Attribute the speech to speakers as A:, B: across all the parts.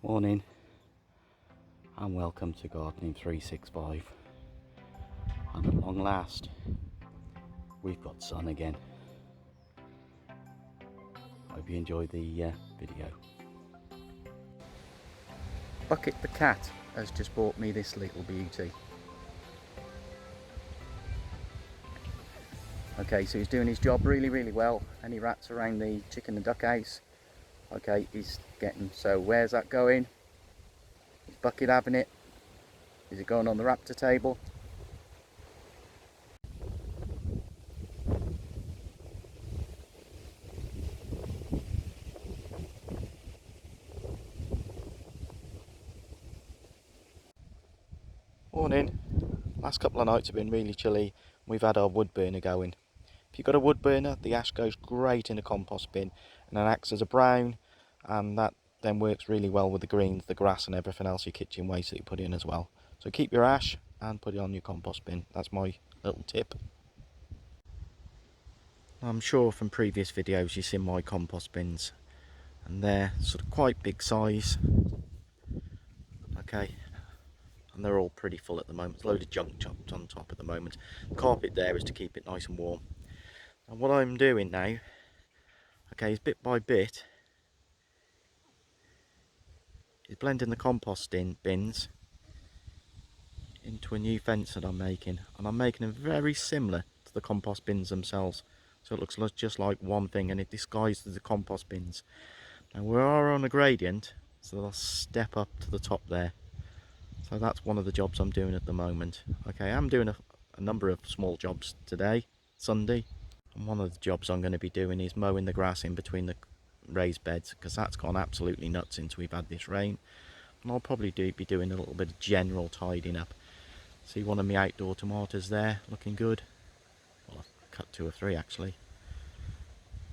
A: Morning and welcome to Gardening 365, and at long last we've got sun again. Hope you enjoyed the video. Bucket the cat has just bought me this little beauty. Okay, so he's doing his job really well. Any rats around the chicken and duck house, okay, he's getting. So where's that going? Is Bucket having it? Is it going on the Raptor table? Morning. Last couple of nights have been really chilly. We've had our wood burner going. If you've got a wood burner, the ash goes great in a compost bin and it acts as a brown, and that then works really well with the greens, the grass and everything else, your kitchen waste that you put in as well. So keep your ash and put it on your compost bin. That's my little tip. I'm sure from previous videos you've seen my compost bins, and they're sort of quite big size. Okay, and they're all pretty full at the moment. There's a load of junk chopped on top at the moment. The carpet there is to keep it nice and warm. And what I'm doing now, okay, is bit by bit, is blending the compost bins into a new fence that I'm making. And I'm making them very similar to the compost bins themselves. So it looks just like one thing, and it disguises the compost bins. Now we are on a gradient, so I'll step up to the top there. So that's one of the jobs I'm doing at the moment. Okay, I'm doing a number of small jobs today, Sunday. And one of the jobs I'm going to be doing is mowing the grass in between the raised beds, because that's gone absolutely nuts since we've had this rain. And I'll probably be doing a little bit of general tidying up. See one of my outdoor tomatoes there, looking good. Well, I've cut 2 or 3 actually.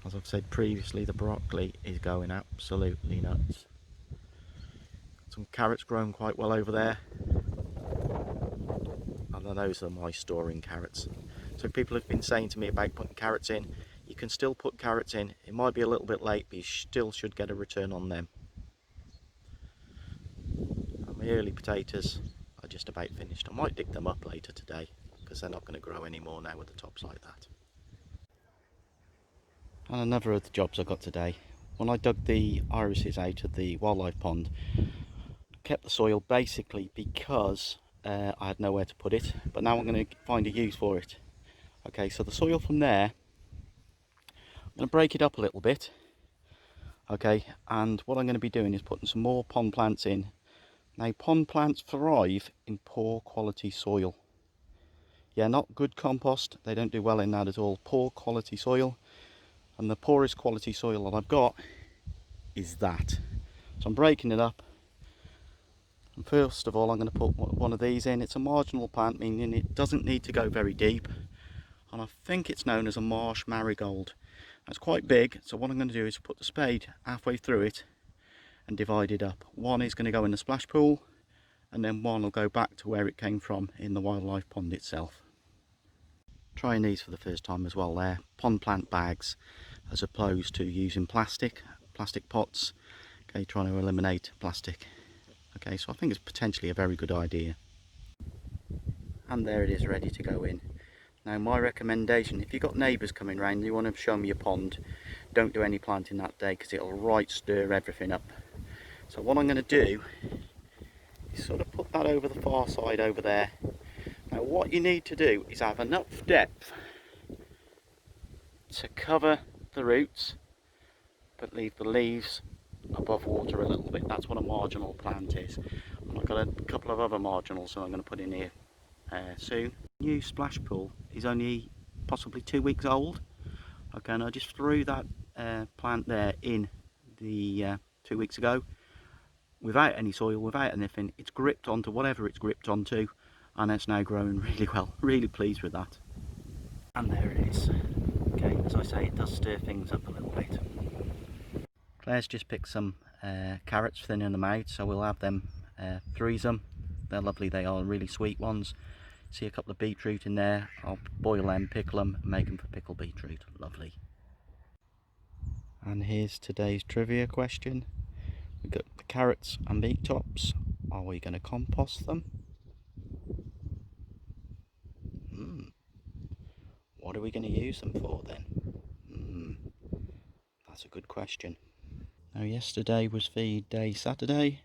A: As I've said previously, the broccoli is going absolutely nuts. Some carrots growing quite well over there. And then those are my storing carrots. So people have been saying to me about putting carrots in. You can still put carrots in. It might be a little bit late, but you still should get a return on them. And my early potatoes are just about finished. I might dig them up later today, because they're not going to grow anymore now with the tops like that. And another of the jobs I got today, when I dug the irises out of the wildlife pond, I kept the soil basically because I had nowhere to put it, but now I'm going to find a use for it. Okay, so the soil from there, I'm going to break it up a little bit. Okay, and what I'm going to be doing is putting some more pond plants in. Now, pond plants thrive in poor quality soil. Yeah, not good compost, they don't do well in that at all. Poor quality soil, and the poorest quality soil that I've got is that. So I'm breaking it up. And first of all, I'm going to put one of these in. It's a marginal plant, meaning it doesn't need to go very deep. And I think it's known as a marsh marigold. It's quite big, so what I'm going to do is put the spade halfway through it and divide it up. One is going to go in the splash pool, and then one will go back to where it came from in the wildlife pond itself. Trying these for the first time as well there. Pond plant bags as opposed to using plastic pots. Okay, trying to eliminate plastic. Okay, so I think it's potentially a very good idea. And there it is, ready to go in. Now my recommendation, if you've got neighbours coming round and you want to show them your pond, don't do any planting that day, because it'll stir everything up. So what I'm going to do is sort of put that over the far side over there. Now what you need to do is have enough depth to cover the roots, but leave the leaves above water a little bit. That's what a marginal plant is. And I've got a couple of other marginals that I'm going to put in here soon. New splash pool is only possibly 2 weeks old. Okay, and I just threw that plant there in the 2 weeks ago without any soil, without anything. It's gripped onto whatever it's gripped onto, and it's now growing really well. Really pleased with that. And there it is. Okay, as I say, it does stir things up a little bit. Claire's just picked some carrots, thinning them out, so we'll have them freeze them. They're lovely, they are really sweet ones. See a couple of beetroot in there. I'll boil them, pickle them, and make them for pickled beetroot. Lovely. And here's today's trivia question. We've got the carrots and beet tops. Are we going to compost them? What are we going to use them for then? That's a good question. Now yesterday was feed day Saturday,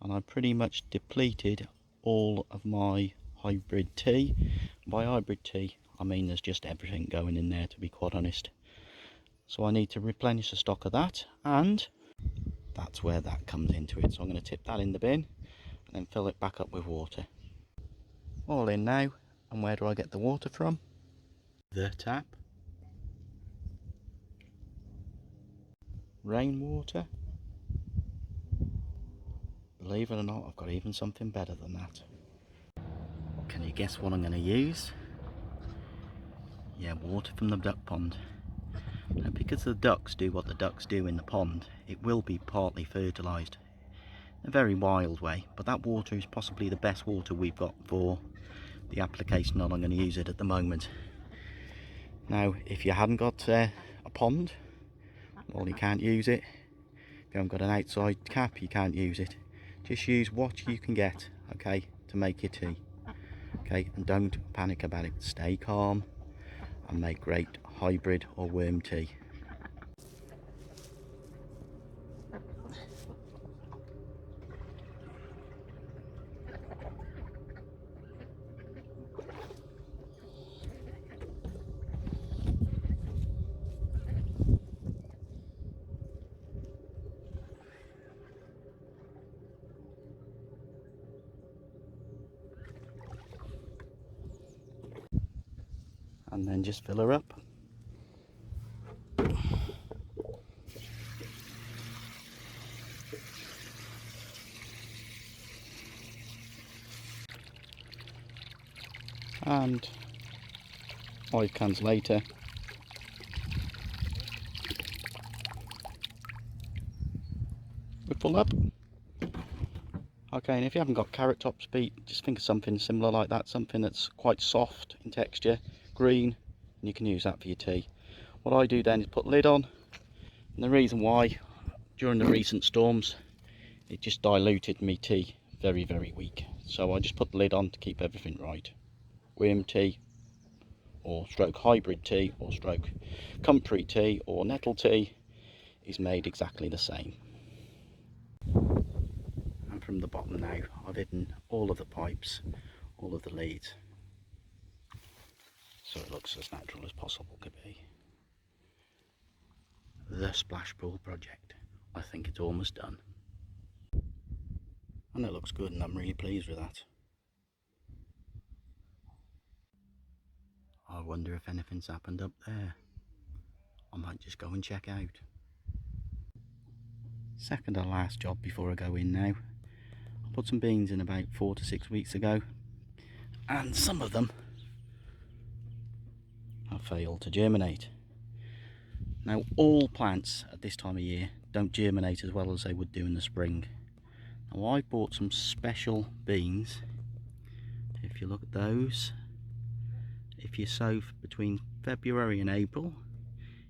A: and I pretty much depleted all of my hybrid tea. By hybrid tea I mean there's just everything going in there, to be quite honest. So I need to replenish the stock of that, and that's where that comes into it. So I'm going to tip that in the bin and then fill it back up with water. All in now. And where do I get the water from? The tap. Rainwater. Believe it or not, I've got even something better than that. Can you guess what I'm going to use? Yeah, water from the duck pond. Now, because the ducks do what the ducks do in the pond, it will be partly fertilised in a very wild way, but that water is possibly the best water we've got for the application that I'm going to use it at the moment. Now, if you hadn't got a pond, well, you can't use it. If you haven't got an outside cap, you can't use it. Just use what you can get, okay, to make your tea. Okay, and don't panic about it. Stay calm and make great hybrid or worm tea. And then just fill her up. And 5 cans later, we're full up. Okay, and if you haven't got carrot tops, beet, just think of something similar like that, something that's quite soft in texture, green, and you can use that for your tea. What I do then is put the lid on, and the reason why, during the recent storms, it just diluted me tea very, very weak. So I just put the lid on to keep everything right. Worm tea, or stroke hybrid tea, or stroke comfrey tea, or nettle tea is made exactly the same. And from the bottom now, I've hidden all of the pipes, all of the leads, so it looks as natural as possible could be. The splash pool project, I think it's almost done. And it looks good, and I'm really pleased with that. I wonder if anything's happened up there. I might just go and check out. Second to last job before I go in now. I put some beans in about 4 to 6 weeks ago, and some of them have failed to germinate. Now, all plants at this time of year don't germinate as well as they would do in the spring. Now, I bought some special beans. If you look at those, if you sow between February and April,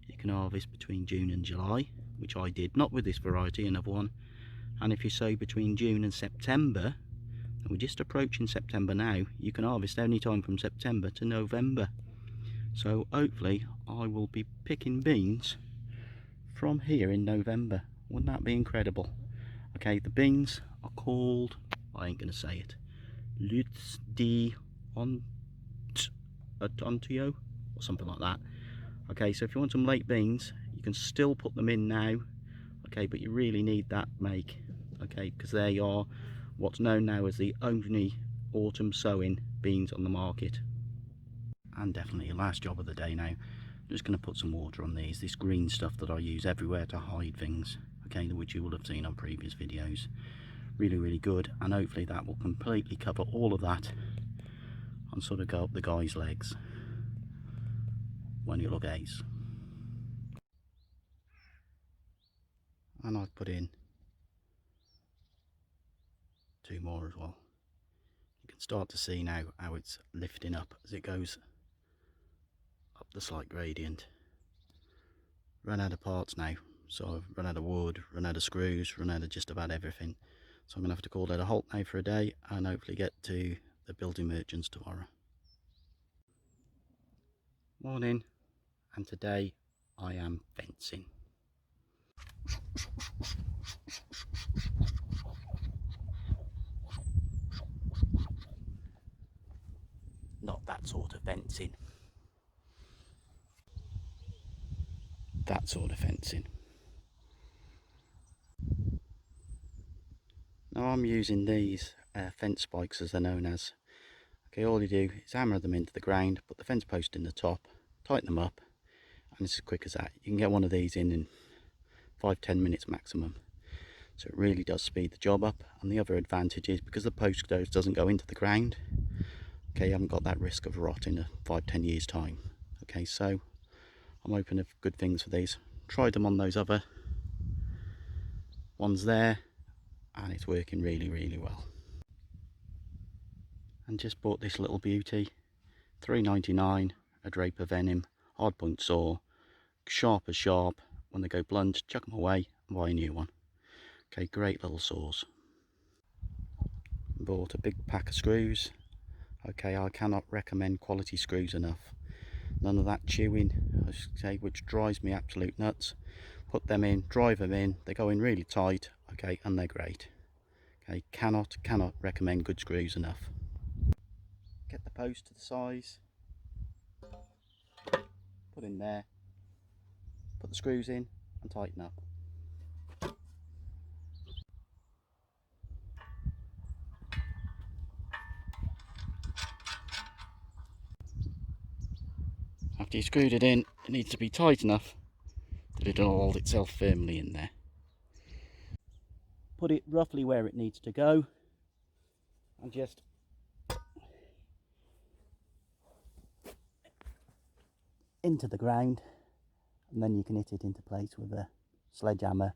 A: you can harvest between June and July, which I did, not with this variety, another one. And if you sow between June and September, and we're just approaching September now, you can harvest any time from September to November. So hopefully I will be picking beans from here in November. Wouldn't that be incredible? Okay, the beans are called, I ain't gonna say it, Lutz de Tontio or something like that. Okay, so if you want some late beans, you can still put them in now, okay, but you really need that make, okay, because they are what's known now as the only autumn sowing beans on the market. And definitely last job of the day now. I'm just going to put some water on these, this green stuff that I use everywhere to hide things, okay, which you will have seen on previous videos. Really, really good, and hopefully that will completely cover all of that and sort of go up the guy's legs when you look ace. And I've put in 2 more as well. You can start to see now how it's lifting up as it goes up the slight gradient. Run out of parts now, So I've run out of wood, run out of screws, run out of just about everything. So I'm going to have to call that a halt now for a day and hopefully get to the building merchants tomorrow. Morning, and today I am fencing. Not that sort of fencing. That sort of fencing. Now I'm using these fence spikes, as they're known as. Okay, all you do is hammer them into the ground, put the fence post in the top, tighten them up, and it's as quick as that. You can get one of these in 5-10 minutes maximum. So it really does speed the job up. And the other advantage is because the post doesn't go into the ground, okay, you haven't got that risk of rot in 5-10 years time. Okay, so I'm hoping of good things for these. Tried them on those other ones there, and it's working really well. And just bought this little beauty, $3.99, a Draper Venom, hard point saw, sharp as sharp. When they go blunt, chuck them away and buy a new one. Okay, great little saws. Bought a big pack of screws. Okay, I cannot recommend quality screws enough. None of that chewing, I should say, which drives me absolute nuts. Put them in, drive them in, they go in really tight, okay, and they're great. Okay, cannot recommend good screws enough. Get the post to the size, put in there, put the screws in and tighten up. After you screwed it in, it needs to be tight enough that it'll hold itself firmly in there. Put it roughly where it needs to go and just into the ground, and then you can hit it into place with a sledgehammer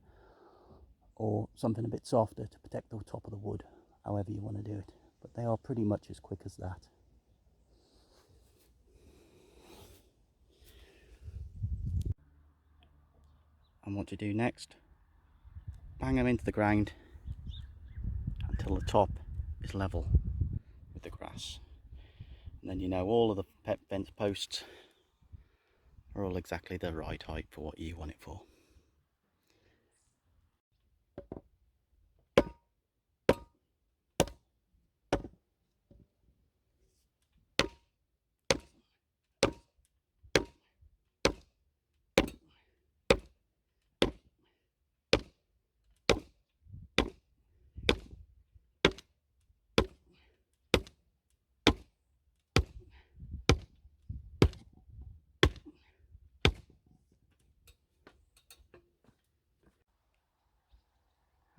A: or something a bit softer to protect the top of the wood, however you want to do it. But they are pretty much as quick as that. And what to do next, bang them into the ground until the top is level with the grass, and then you know all of the fence posts are all exactly the right height for what you want it for.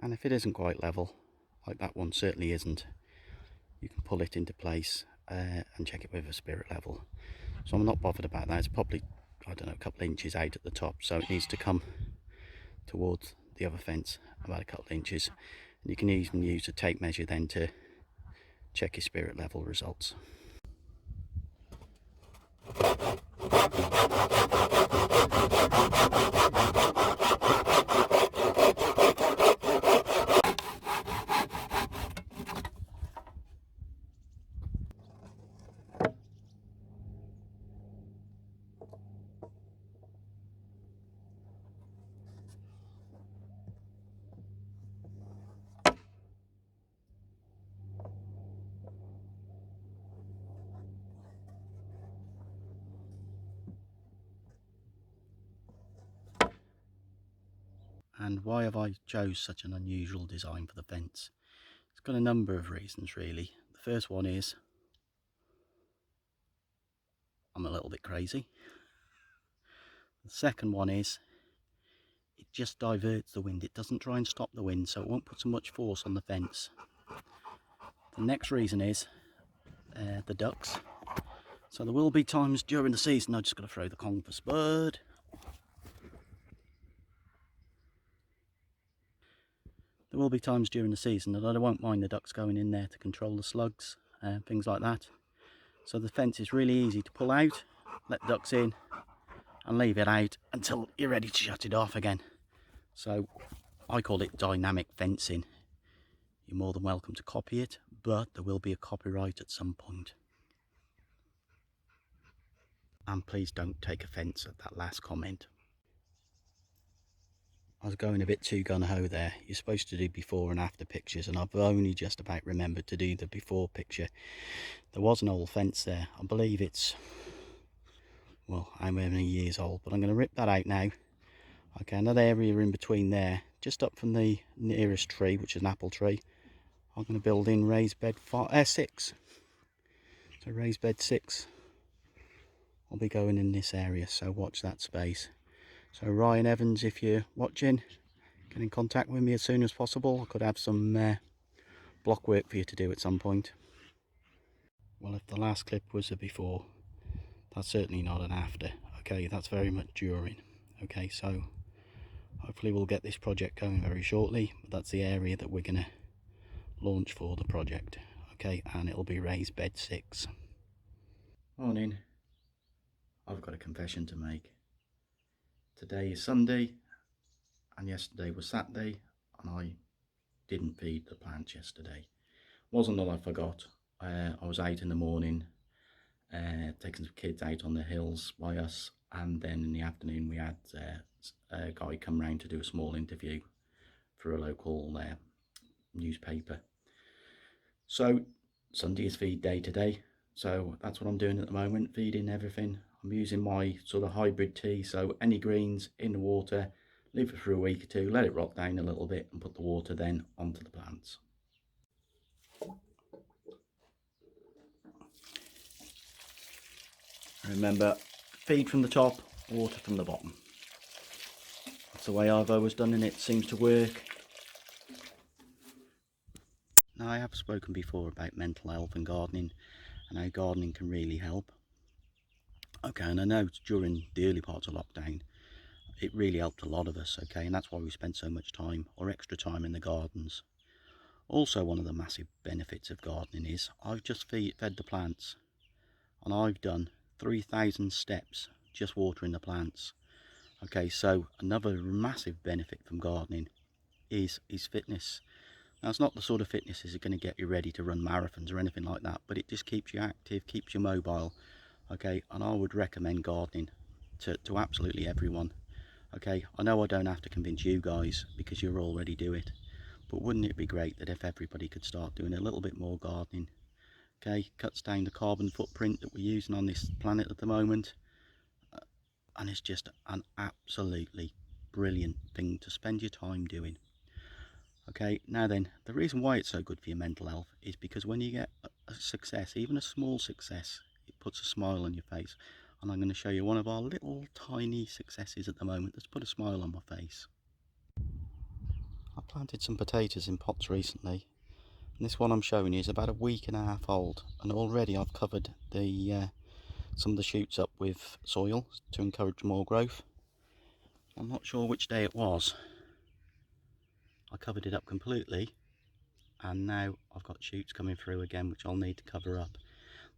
A: And if it isn't quite level, like that one certainly isn't, you can pull it into place and check it with a spirit level. So I'm not bothered about that. It's probably, I don't know, a couple of inches out at the top, so it needs to come towards the other fence about a couple of inches. And you can even use a tape measure then to check your spirit level results. And why have I chose such an unusual design for the fence? It's got a number of reasons really. The first one is I'm a little bit crazy. The second one is it just diverts the wind. It doesn't try and stop the wind, so it won't put so much force on the fence. The next reason is the ducks. So there will be times during the season I just got to throw the Kong for Spud. There will be times during the season that I won't mind the ducks going in there to control the slugs and things like that. So the fence is really easy to pull out, let the ducks in and leave it out until you're ready to shut it off again. So I call it dynamic fencing. You're more than welcome to copy it, but there will be a copyright at some point. And please don't take offence at that last comment. I was going a bit too gung-ho there. You're supposed to do before and after pictures, and I've only just about remembered to do the before picture. There was an old fence there. I believe it's, well, how many years old, but I'm going to rip that out now. Okay, another area in between there, just up from the nearest tree, which is an apple tree. I'm going to build in raised bed 6. So raised bed 6 will be going in this area, so watch that space. So Ryan Evans, if you're watching, get in contact with me as soon as possible. I could have some block work for you to do at some point. Well, if the last clip was a before, that's certainly not an after. Okay, that's very much during. Okay, so hopefully we'll get this project going very shortly, but that's the area that we're going to launch for the project. Okay, and it'll be raised bed 6. Morning. I've got a confession to make. Today is Sunday and yesterday was Saturday, and I didn't feed the plants yesterday. Wasn't that I forgot. I was out in the morning taking some kids out on the hills by us, and then in the afternoon we had a guy come round to do a small interview for a local newspaper. So Sunday is feed day today, so that's what I'm doing at the moment, feeding everything. I'm using my sort of hybrid tea, so any greens in the water, leave it for a week or two, let it rot down a little bit, and put the water then onto the plants. Remember, feed from the top, water from the bottom. That's the way I've always done, and it seems to work. Now, I have spoken before about mental health and gardening, and how gardening can really help. Okay, and I know during the early parts of lockdown, it really helped a lot of us, okay, and that's why we spent so much time, or extra time, in the gardens. Also, one of the massive benefits of gardening is I've just fed the plants, and I've done 3,000 steps just watering the plants. Okay, so another massive benefit from gardening is fitness. Now, it's not the sort of fitness that's going to get you ready to run marathons or anything like that, but it just keeps you active, keeps you mobile. Okay, and I would recommend gardening to absolutely everyone. Okay, I know I don't have to convince you guys because you already do it, but wouldn't it be great that if everybody could start doing a little bit more gardening? Okay, cuts down the carbon footprint that we're using on this planet at the moment, and it's just an absolutely brilliant thing to spend your time doing. Okay, now then, the reason why it's so good for your mental health is because when you get a success, even a small success, it puts a smile on your face. And I'm going to show you one of our little tiny successes at the moment that's put a smile on my face. I planted some potatoes in pots recently, and this one I'm showing you is about a week and a half old, and already I've covered some of the shoots up with soil to encourage more growth. I'm not sure which day it was. I covered it up completely, and now I've got shoots coming through again which I'll need to cover up.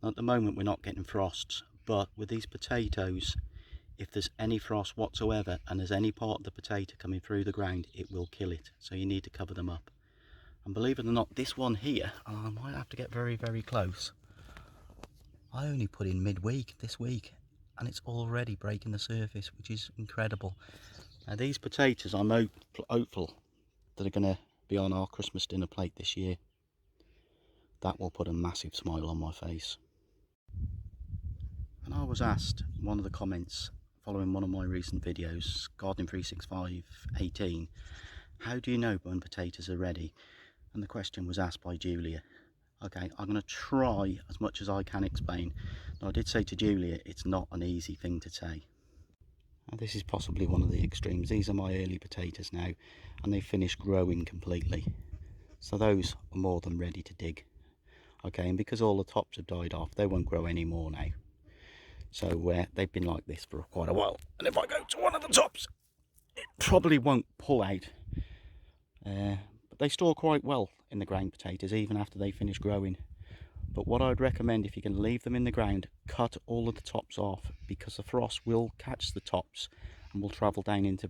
A: Now, at the moment we're not getting frosts, but with these potatoes, if there's any frost whatsoever and there's any part of the potato coming through the ground, it will kill it, so you need to cover them up. And believe it or not, this one here, I might have to get very, very close. I only put in midweek this week, and it's already breaking the surface, which is incredible. Now, these potatoes, I'm hopeful that are going to be on our Christmas dinner plate this year. That will put a massive smile on my face. And I was asked in one of the comments following one of my recent videos, Gardening 36518, how do you know when potatoes are ready? And the question was asked by Julia. Okay, I'm going to try as much as I can explain. Now, I did say to Julia, it's not an easy thing to say. Now, this is possibly one of the extremes. These are my early potatoes now, and they've finished growing completely. So those are more than ready to dig. Okay, and because all the tops have died off, they won't grow any more now. So they've been like this for quite a while. And if I go to one of the tops, it probably won't pull out. But they store quite well in the ground, potatoes, even after they finish growing. But what I'd recommend, if you can leave them in the ground, cut all of the tops off, because the frost will catch the tops and will travel down into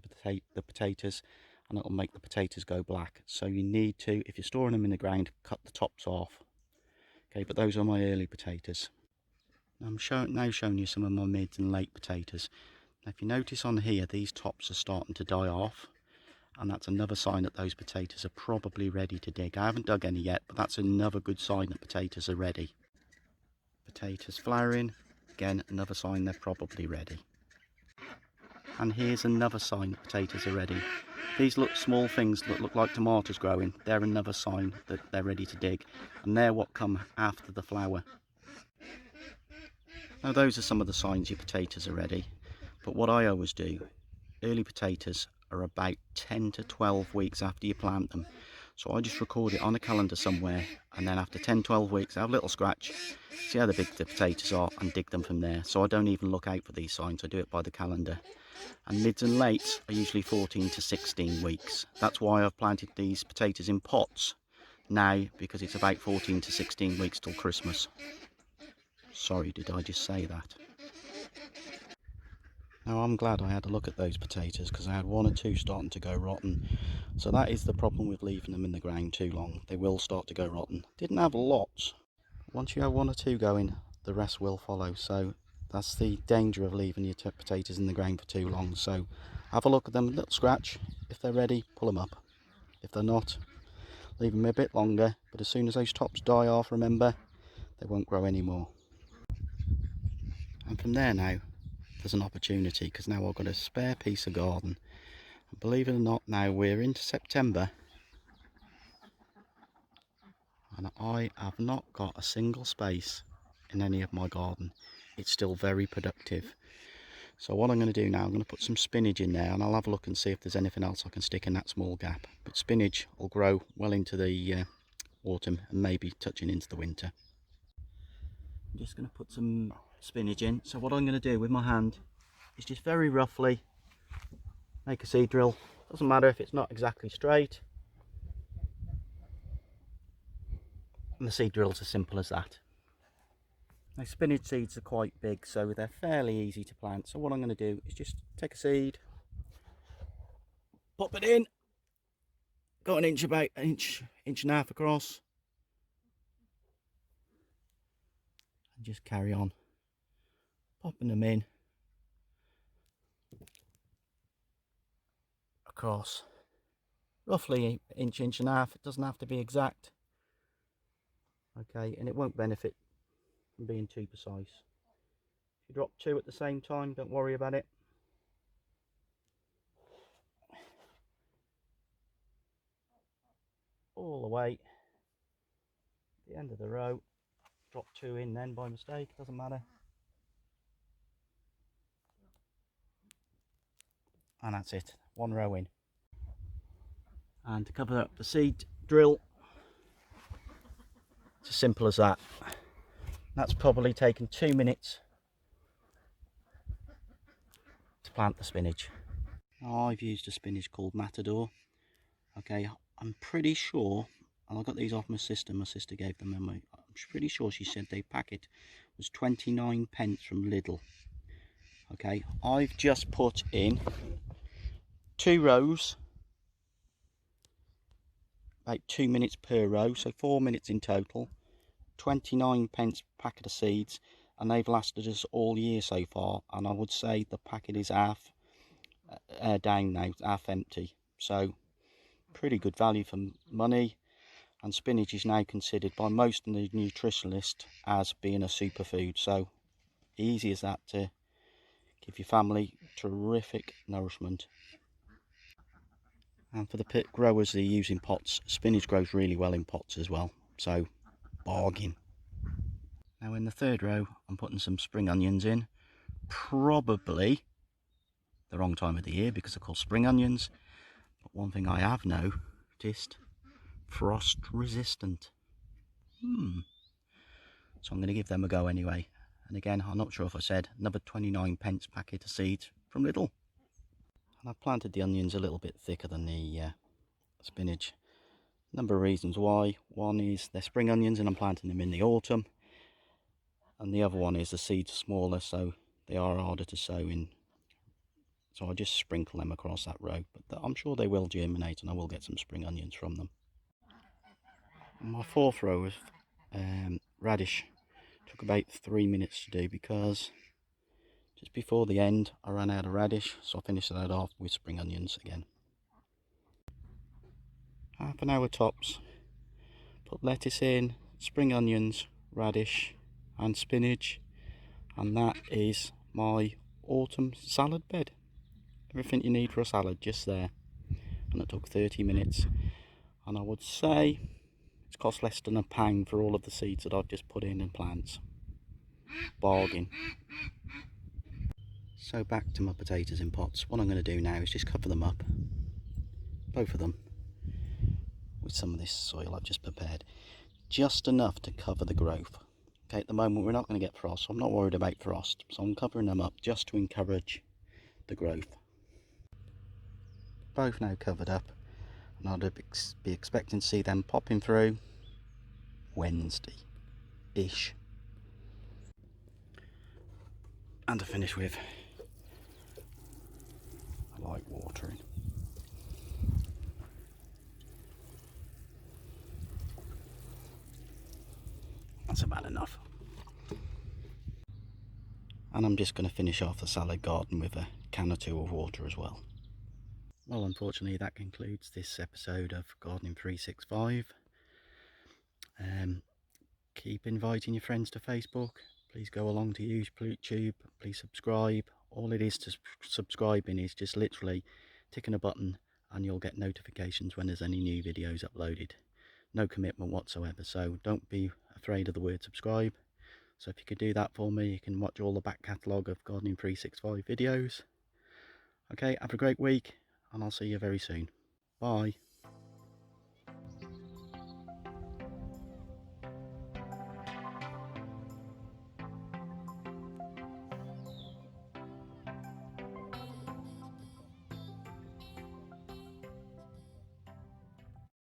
A: the potatoes, and it'll make the potatoes go black. So you need to, if you're storing them in the ground, cut the tops off. Okay, but those are my early potatoes. I'm now showing you some of my mid and late potatoes. Now if you notice on here, these tops are starting to die off, and that's another sign that those potatoes are probably ready to dig. I haven't dug any yet, but that's another good sign that potatoes are ready. Potatoes flowering, again another sign they're probably ready. And here's another sign that potatoes are ready. These small things that look like tomatoes growing, they're another sign that they're ready to dig, and they're what come after the flower. Now those are some of the signs your potatoes are ready, but what I always do, early potatoes are about 10 to 12 weeks after you plant them. So I just record it on a calendar somewhere, and then after 10-12 weeks I have a little scratch, see how big the potatoes are, and dig them from there. So I don't even look out for these signs, I do it by the calendar. And mids and lates are usually 14 to 16 weeks. That's why I've planted these potatoes in pots now, because it's about 14 to 16 weeks till Christmas. Sorry, did I just say that? Now I'm glad I had a look at those potatoes, because I had one or two starting to go rotten. So that is the problem with leaving them in the ground too long. They will start to go rotten. Didn't have lots. Once you have one or two going, the rest will follow. So that's the danger of leaving your potatoes in the ground for too long. So have a look at them, a little scratch. If they're ready, pull them up. If they're not, leave them a bit longer. But as soon as those tops die off, remember, they won't grow anymore. And from there now, there's an opportunity, because now I've got a spare piece of garden. And believe it or not, now we're into September, and I have not got a single space in any of my garden. It's still very productive. So what I'm going to do now, I'm going to put some spinach in there, and I'll have a look and see if there's anything else I can stick in that small gap. But spinach will grow well into the autumn, and maybe touching into the winter. I'm just going to put some spinach in. So what I'm going to do with my hand is just very roughly make a seed drill. Doesn't matter if it's not exactly straight. And the seed drill's as simple as that. Now spinach seeds are quite big, so they're fairly easy to plant. So what I'm going to do is just take a seed, pop it in, got an inch, about an inch and a half across, and just carry on popping them in across, roughly inch and a half. It doesn't have to be exact. Okay, and it won't benefit from being too precise. If you drop two at the same time, don't worry about it. All the way at the end of the row, drop two in then by mistake, doesn't matter. And that's it, one row in. And to cover up the seed drill, it's as simple as that. That's probably taken 2 minutes to plant the spinach. Now I've used a spinach called Matador. Okay, I'm pretty sure, and I got these off my sister gave them away. I'm pretty sure she said the packet was 29p from Lidl. Okay, I've just put in 2 rows, about 2 minutes per row, so 4 minutes in total. 29p packet of seeds, and they've lasted us all year so far, and I would say the packet is half down now, half empty. So pretty good value for money, and spinach is now considered by most of the nutritionalists as being a superfood. So easy as that to give your family terrific nourishment. And for the pit growers that are using pots, spinach grows really well in pots as well, so bargain. Now in the third row, I'm putting some spring onions in. Probably the wrong time of the year because they're called spring onions, but one thing I have noticed, frost resistant. So I'm going to give them a go anyway. And again, I'm not sure if I said, another 29p packet of seeds from Lidl. And I've planted the onions a little bit thicker than the spinach. Number of reasons why. One is they're spring onions and I'm planting them in the autumn, and the other one is the seeds are smaller, so they are harder to sow in So I just sprinkle them across that row, but I'm sure they will germinate and I will get some spring onions from them. My fourth row of radish took about 3 minutes to do because just before the end I ran out of radish, so I finished that off with spring onions again. Half an hour tops. Put lettuce in, spring onions, radish and spinach, and that is my autumn salad bed. Everything you need for a salad just there, and it took 30 minutes, and I would say it's cost less than £1 for all of the seeds that I've just put in and plants. Bargain. So back to my potatoes in pots. What I'm going to do now is just cover them up, both of them, with some of this soil I've just prepared, just enough to cover the growth. Okay, at the moment we're not going to get frost, so I'm not worried about frost, so I'm covering them up just to encourage the growth. Both now covered up, and I'd be expecting to see them popping through Wednesday-ish. And to finish with, I like watering. That's about enough. And I'm just going to finish off the salad garden with a can or two of water as well. Well, unfortunately that concludes this episode of Gardening 365. Keep inviting your friends to Facebook. Please go along to YouTube. Please subscribe. All it is to subscribing is just literally ticking a button and you'll get notifications when there's any new videos uploaded. No commitment whatsoever, so don't be afraid of the word subscribe. So if you could do that for me, you can watch all the back catalogue of Gardening 365 videos. Okay, have a great week and I'll see you very soon. Bye.